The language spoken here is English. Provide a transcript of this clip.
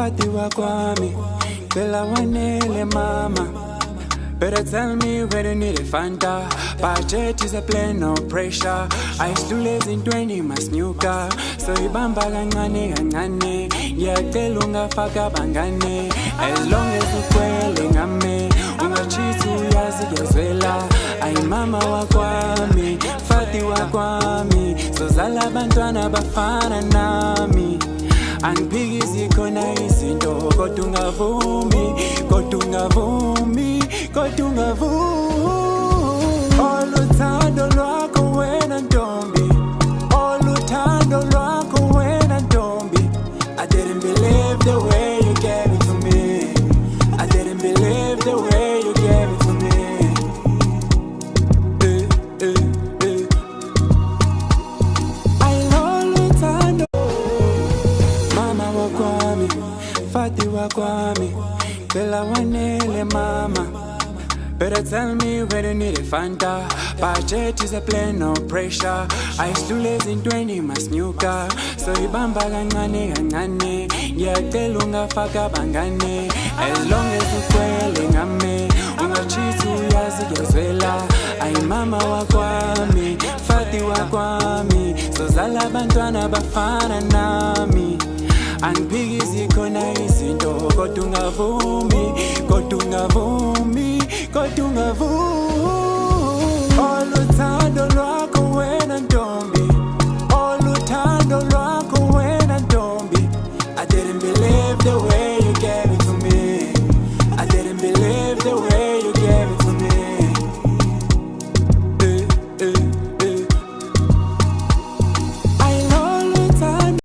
Fati wa kwami, Bella wanele mama. Better tell me where you need a Fanta. Budget is a plan, no pressure. I still lazy in 20 masnyuka. So ibamba gangane gangane. Ngiyacela ungafaka bangane. As long as ukwele ngame. Ungachithi uyazi ngiyazwela. Ay mama wa kwami, Fati wa kwami. Sozala abantwana bafana nami. Angiphikisi khona izinto kodwa ungavumi, kodwa ungavumi, kodwa ungavumi. Oluthando lwakho wena ntombi, oluthando lwakho wena ntombi. I didn't believe the way you gave it to me. I didn't believe the way you gave it to me. Fati wa kwami, Bella wanele mama. Better tell me where you need a Fanta. Budget is a plan, no pressure. I still lazy in 20 masnyuka. So ibamba gangane gangane. Ngiyacela ungafaka bangane. As long as ukwele ngame. Ungachithi uyazi ngiyazwela. Ay mama wa kwami, Fati wa kwami. Sozala abantwana bafana nami. Angiphikisi khona izinto kodwa ungavumi, kodwa ungavumi, kodwa ungavumi. Oluthando lwakho wena ntombi,